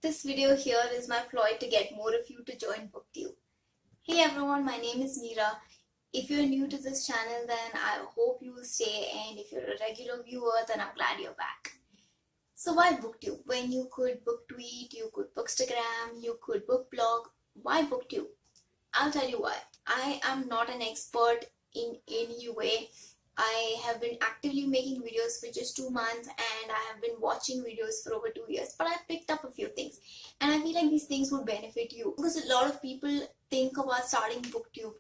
This video here is my ploy to get more of you to join BookTube. Hey everyone, my name is Meera. If you're new to this channel, then I hope you will stay, and if you're a regular viewer, then I'm glad you're back. So why BookTube? When you could book tweet, you could bookstagram, you could book blog, why BookTube? I'll tell you why. I am not an expert in any way. I have been actively making videos for just 2 months, and I have been watching videos for over 2 years, but I've picked up a few things, and I feel like these things would benefit you because a lot of people think about starting BookTube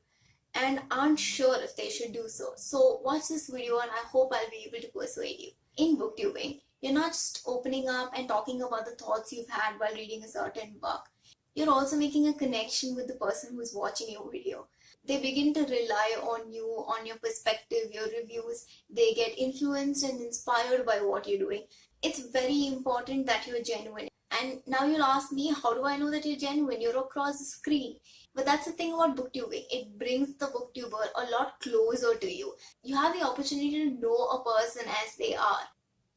and aren't sure if they should do so. So watch this video and I hope I'll be able to persuade you. In BookTubing, you're not just opening up and talking about the thoughts you've had while reading a certain book. You're also making a connection with the person who's watching your video. They begin to rely on you, on your perspective, your reviews. They get influenced and inspired by what you're doing. It's very important that you're genuine. And now you'll ask me, how do I know that you're genuine? You're across the screen. But that's the thing about booktubing. It brings the booktuber a lot closer to you. You have the opportunity to know a person as they are.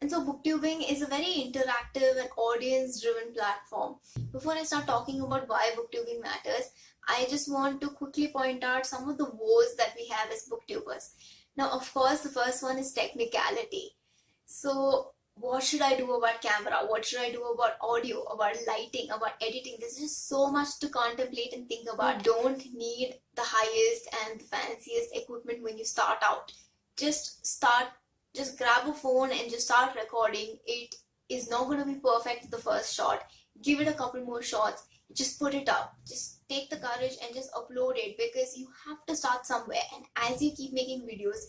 And so booktubing is a very interactive and audience-driven platform. Before I start talking about why booktubing matters, I just want to quickly point out some of the woes that we have as booktubers. Now, of course, the first one is technicality. So, what should I do about camera? What should I do about audio, about lighting, about editing? There's just so much to contemplate and think about. You don't need the highest and the fanciest equipment when you start out. Just grab a phone and just start recording. It is not going to be perfect the first shot. Give it a couple more shots. Just put it up. Just take the courage and just upload it, because you have to start somewhere. And as you keep making videos,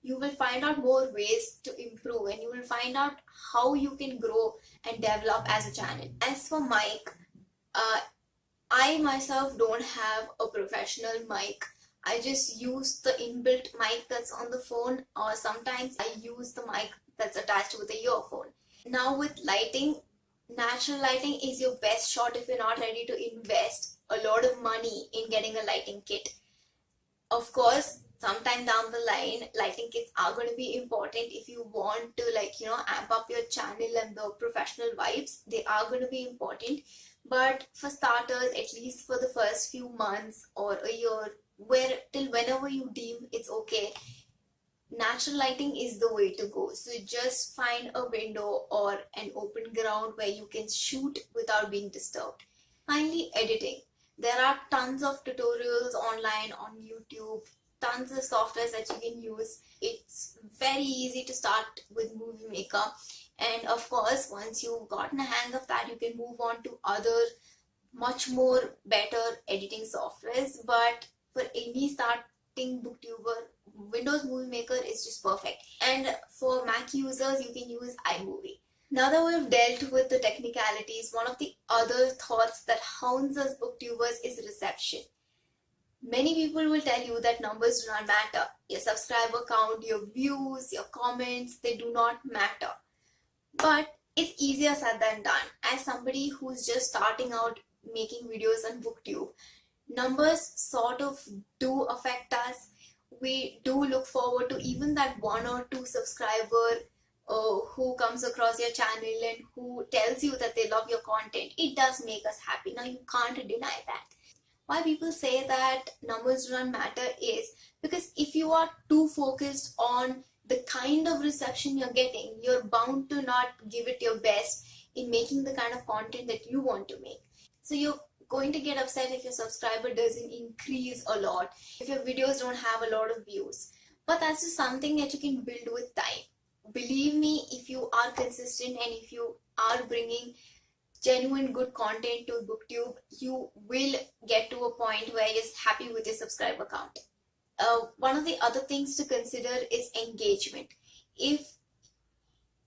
you will find out more ways to improve, and you will find out how you can grow and develop as a channel. As for mic, I myself don't have a professional mic. I just use the inbuilt mic that's on the phone, or sometimes I use the mic that's attached with the earphone. Now with lighting, natural lighting is your best shot if you're not ready to invest a lot of money in getting a lighting kit. Of course, sometime down the line, lighting kits are going to be important if you want to amp up your channel and the professional vibes. They are going to be important. But for starters, at least for the first few months or a year, till whenever you deem it's okay, natural lighting is the way to go. So just find a window or an open ground where you can shoot without being disturbed. Finally, editing. There are tons of tutorials online on YouTube, tons of softwares that you can use. It's very easy to start with Movie Maker. And of course, once you've gotten a hang of that, you can move on to other much more better editing softwares. But for any starting booktuber, Windows Movie Maker is just perfect. And for Mac users, you can use iMovie. Now that we've dealt with the technicalities, one of the other thoughts that hounds us booktubers is reception. Many people will tell you that numbers do not matter. Your subscriber count, your views, your comments, they do not matter. But it's easier said than done. As somebody who's just starting out making videos on BookTube, numbers sort of do affect us. We do look forward to even that 1 or 2 subscriber who comes across your channel and who tells you that they love your content. It does make us happy. Now, you can't deny that. Why people say that numbers do not matter is because if you are too focused on the kind of reception you're getting, you're bound to not give it your best in making the kind of content that you want to make. So you're going to get upset if your subscriber doesn't increase a lot, if your videos don't have a lot of views. But that's just something that you can build with time. Believe me, if you are consistent and if you are bringing genuine good content to BookTube, you will get to a point where you're happy with your subscriber count. One of the other things to consider is engagement. If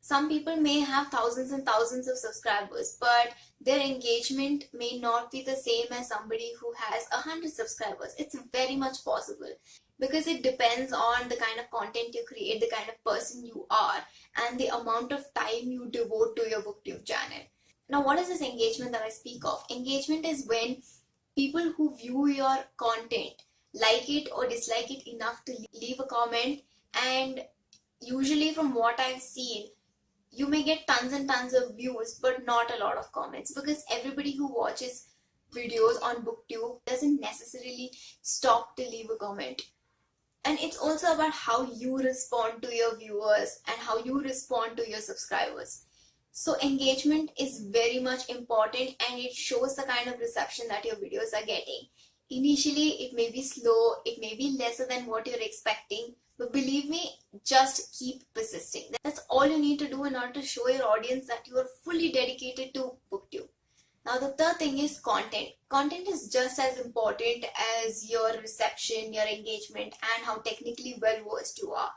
some people may have thousands and thousands of subscribers, but their engagement may not be the same as somebody who has 100 subscribers. It's very much possible, because it depends on the kind of content you create, the kind of person you are, and the amount of time you devote to your BookTube channel. Now, what is this engagement that I speak of? Engagement is when people who view your content like it or dislike it enough to leave a comment, and usually from what I've seen, you may get tons and tons of views but not a lot of comments, because everybody who watches videos on BookTube doesn't necessarily stop to leave a comment. And it's also about how you respond to your viewers and how you respond to your subscribers. So engagement is very much important, and it shows the kind of reception that your videos are getting. Initially, it may be slow, it may be lesser than what you're expecting, but believe me, just keep persisting. That's all you need to do in order to show your audience that you are fully dedicated to BookTube. Now, the third thing is content. Content is just as important as your reception, your engagement, and how technically well versed you are.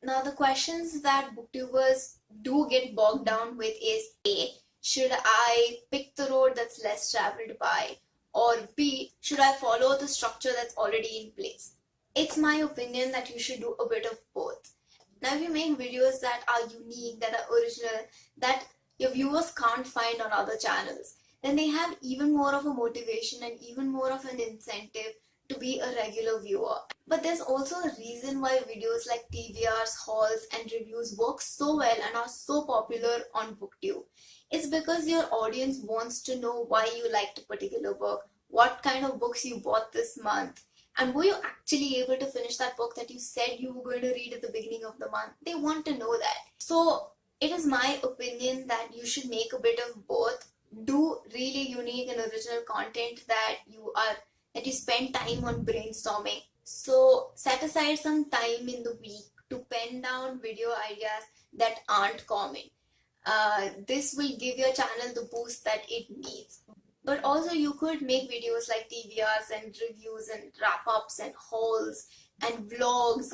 Now, the questions that booktubers do get bogged down with is A, should I pick the road that's less traveled by? Or B, should I follow the structure that's already in place? It's my opinion that you should do a bit of both. Now, if you make videos that are unique, that are original, that your viewers can't find on other channels, then they have even more of a motivation and even more of an incentive to be a regular viewer. But there's also a reason why videos like TVRs, hauls, and reviews work so well and are so popular on BookTube. It's because your audience wants to know why you liked a particular book, what kind of books you bought this month, and were you actually able to finish that book that you said you were going to read at the beginning of the month. They want to know that. So it is my opinion that you should make a bit of both. Do really unique and original content that you spend time on brainstorming. So set aside some time in the week to pen down video ideas that aren't common. This will give your channel the boost that it needs. But also you could make videos like TVRs and reviews and wrap-ups and hauls and vlogs,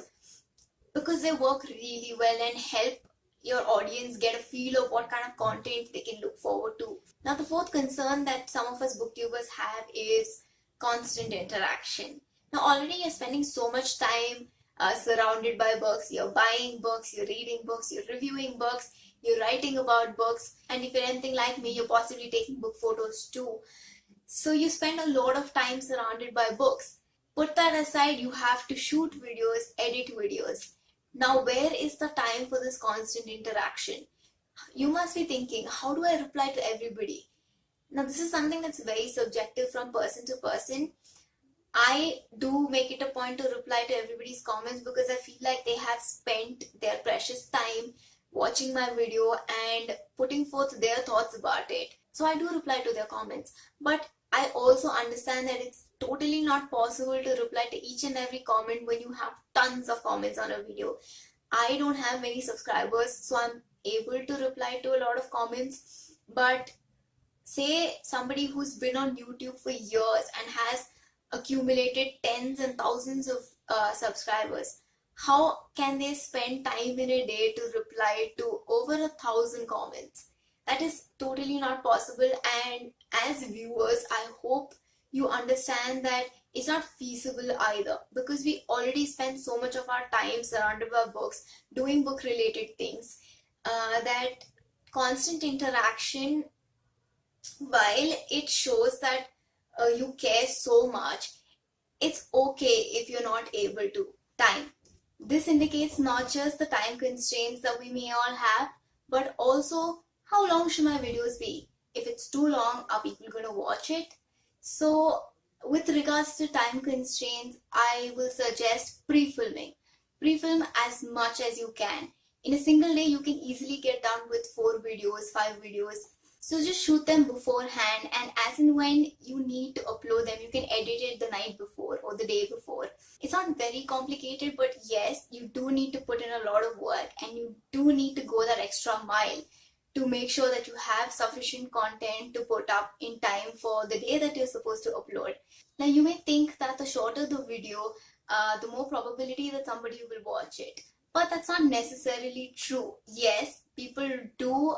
because they work really well and help your audience get a feel of what kind of content they can look forward to. Now, the fourth concern that some of us booktubers have is constant interaction. Now, already you're spending so much time surrounded by books. You're buying books, you're reading books, you're reviewing books, you're writing about books, and if you're anything like me, you're possibly taking book photos too. So you spend a lot of time surrounded by books. Put that aside, you have to shoot videos, edit videos. Now, where is the time for this constant interaction? You must be thinking, how do I reply to everybody? Now, this is something that's very subjective from person to person. I do make it a point to reply to everybody's comments because I feel like they have spent their precious time watching my video and putting forth their thoughts about it. So I do reply to their comments. But I also understand that it's totally not possible to reply to each and every comment when you have tons of comments on a video. I don't have many subscribers, so I'm able to reply to a lot of comments. But say somebody who's been on YouTube for years and has accumulated tens and thousands of subscribers, how can they spend time in a day to reply to over 1,000 comments? That is totally not possible. And as viewers, I hope you understand that it's not feasible either, because we already spend so much of our time surrounded by books, doing book related things, that constant interaction, while it shows that you care so much, it's okay if you're not able to. Time. This indicates not just the time constraints that we may all have, but also how long should my videos be? If it's too long, are people going to watch it? So with regards to time constraints, I will suggest pre-filming. Pre-film as much as you can. In a single day, you can easily get done with 4 videos, 5 videos. So just shoot them beforehand, and as and when you need to upload them, you can edit it the night before or the day before. It's not very complicated, but yes, you do need to put in a lot of work, and you do need to go that extra mile to make sure that you have sufficient content to put up in time for the day that you're supposed to upload. Now, you may think that the shorter the video, the more probability that somebody will watch it. But that's not necessarily true. Yes, people do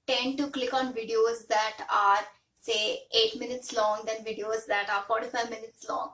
tend to click on videos that are, say, 8 minutes long than videos that are 45 minutes long.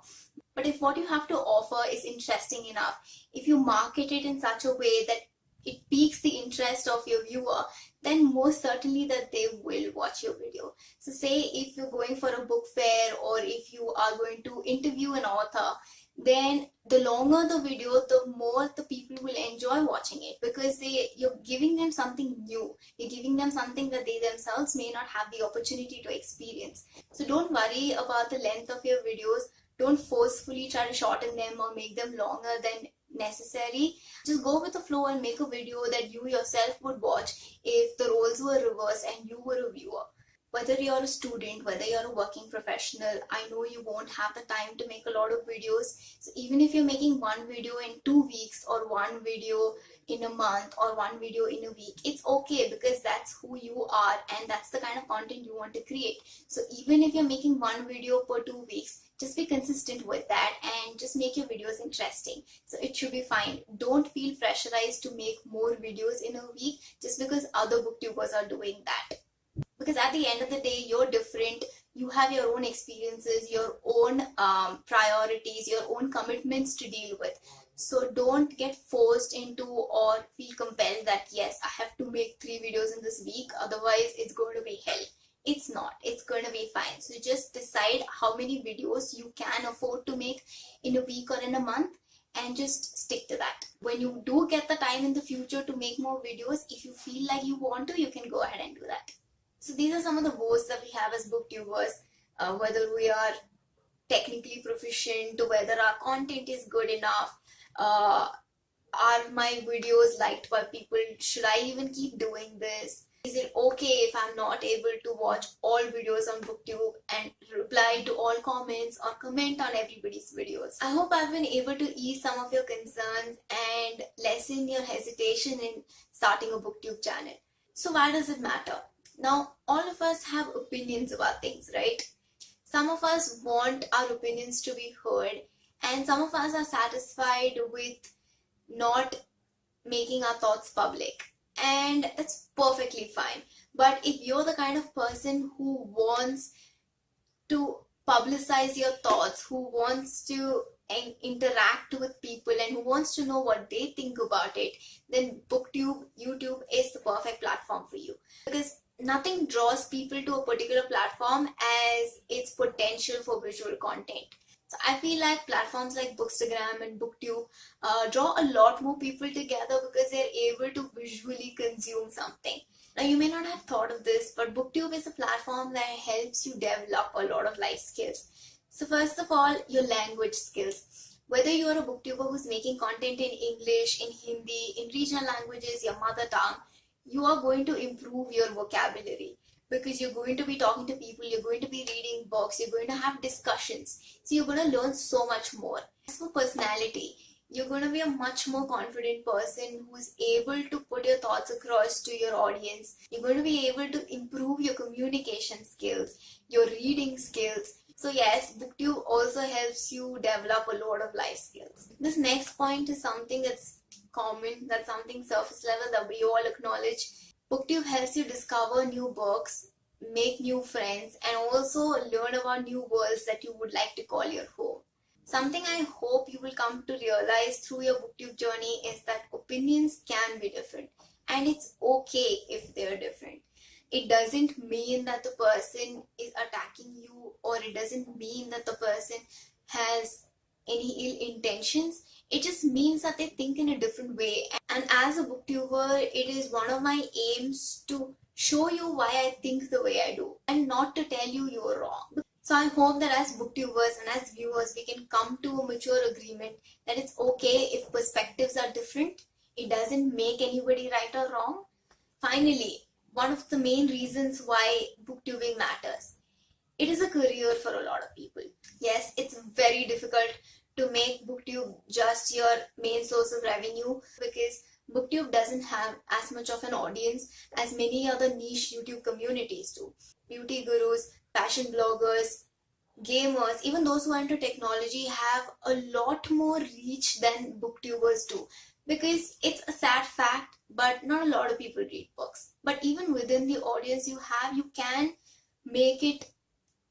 But if what you have to offer is interesting enough, if you market it in such a way that it piques the interest of your viewer, then most certainly that they will watch your video. So say if you're going for a book fair, or if you are going to interview an author, then the longer the video, the more the people will enjoy watching it, because you're giving them something new. You're giving them something that they themselves may not have the opportunity to experience. So don't worry about the length of your videos. Don't forcefully try to shorten them or make them longer than necessary. Just go with the flow and make a video that you yourself would watch if the roles were reversed and you were a viewer. Whether you're a student, whether you're a working professional, I know you won't have the time to make a lot of videos. So even if you're making one video in 2 weeks, or one video in a month, or one video in a week, it's okay, because that's who you are and that's the kind of content you want to create. So even if you're making one video per 2 weeks, just be consistent with that and just make your videos interesting. So it should be fine. Don't feel pressurized to make more videos in a week just because other booktubers are doing that. Because at the end of the day, you're different. You have your own experiences, your own priorities, your own commitments to deal with. So don't get forced into or feel compelled that yes, I have to make 3 videos in this week, otherwise it's going to be hell. It's not. It's going to be fine. So just decide how many videos you can afford to make in a week or in a month, and just stick to that. When you do get the time in the future to make more videos, if you feel like you want to, you can go ahead and do that. So these are some of the goals that we have as booktubers, whether we are technically proficient, to whether our content is good enough, are my videos liked by people, should I even keep doing this, is it okay if I'm not able to watch all videos on BookTube and reply to all comments or comment on everybody's videos. I hope I've been able to ease some of your concerns and lessen your hesitation in starting a BookTube channel. So why does it matter? Now, all of us have opinions about things, right? Some of us want our opinions to be heard, and some of us are satisfied with not making our thoughts public, and that's perfectly fine. But if you're the kind of person who wants to publicize your thoughts, who wants to interact with people, and who wants to know what they think about it, then BookTube, YouTube is the perfect platform for you, because nothing draws people to a particular platform as its potential for visual content. So I feel like platforms like Bookstagram and BookTube draw a lot more people together because they're able to visually consume something. Now, you may not have thought of this, but BookTube is a platform that helps you develop a lot of life skills. So first of all, your language skills. Whether you're a booktuber who's making content in English, in Hindi, in regional languages, your mother tongue, you are going to improve your vocabulary, because you're going to be talking to people, you're going to be reading books, you're going to have discussions. So you're going to learn so much more. As for personality, you're going to be a much more confident person who's able to put your thoughts across to your audience. You're going to be able to improve your communication skills, your reading skills. So yes, BookTube also helps you develop a lot of life skills. This next point is something that's common, that's something surface level that we all acknowledge. BookTube helps you discover new books, make new friends, and also learn about new worlds that you would like to call your home. Something I hope you will come to realize through your BookTube journey is that opinions can be different, and it's okay if they're different. It doesn't mean that the person is attacking you, or it doesn't mean that the person has any ill intentions. It just means that they think in a different way. And as a booktuber, it is one of my aims to show you why I think the way I do, and not to tell you you're wrong. So I hope that as booktubers and as viewers, we can come to a mature agreement that it's okay if perspectives are different. It doesn't make anybody right or wrong. Finally, one of the main reasons why booktubing matters. It is a career for a lot of people. Yes, it's very difficult to make BookTube just your main source of revenue, because BookTube doesn't have as much of an audience as many other niche YouTube communities do. Beauty gurus, fashion bloggers, gamers, even those who are into technology have a lot more reach than booktubers do, because it's a sad fact, but not a lot of people read books. But even within the audience you have, you can make it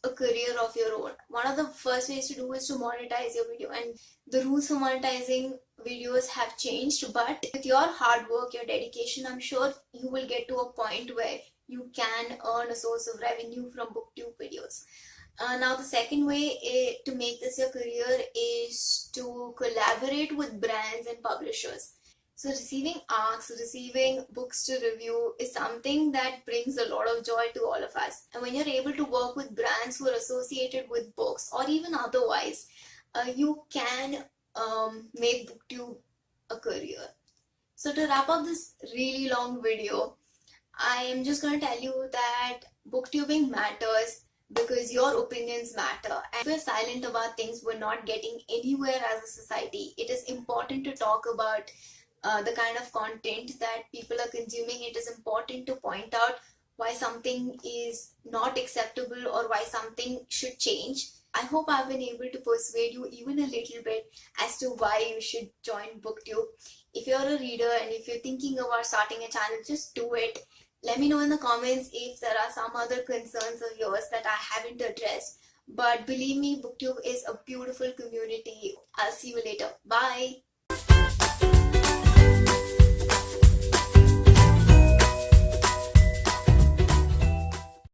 a career of your own. One of the first ways to do is to monetize your video, and the rules for monetizing videos have changed, but with your hard work, your dedication, I'm sure you will get to a point where you can earn a source of revenue from BookTube videos. Now the second way to make this your career is to collaborate with brands and publishers. So receiving asks, receiving books to review is something that brings a lot of joy to all of us. And when you're able to work with brands who are associated with books or even otherwise, you can make BookTube a career. So to wrap up this really long video, I am just going to tell you that booktubing matters because your opinions matter. And if we're silent about things, we're not getting anywhere as a society. It is important to talk about the kind of content that people are consuming. It is important to point out why something is not acceptable or why something should change. I hope I've been able to persuade you even a little bit as to why you should join BookTube. If you're a reader and if you're thinking about starting a channel, just do it. Let me know in the comments if there are some other concerns of yours that I haven't addressed. But believe me, BookTube is a beautiful community. I'll see you later. Bye.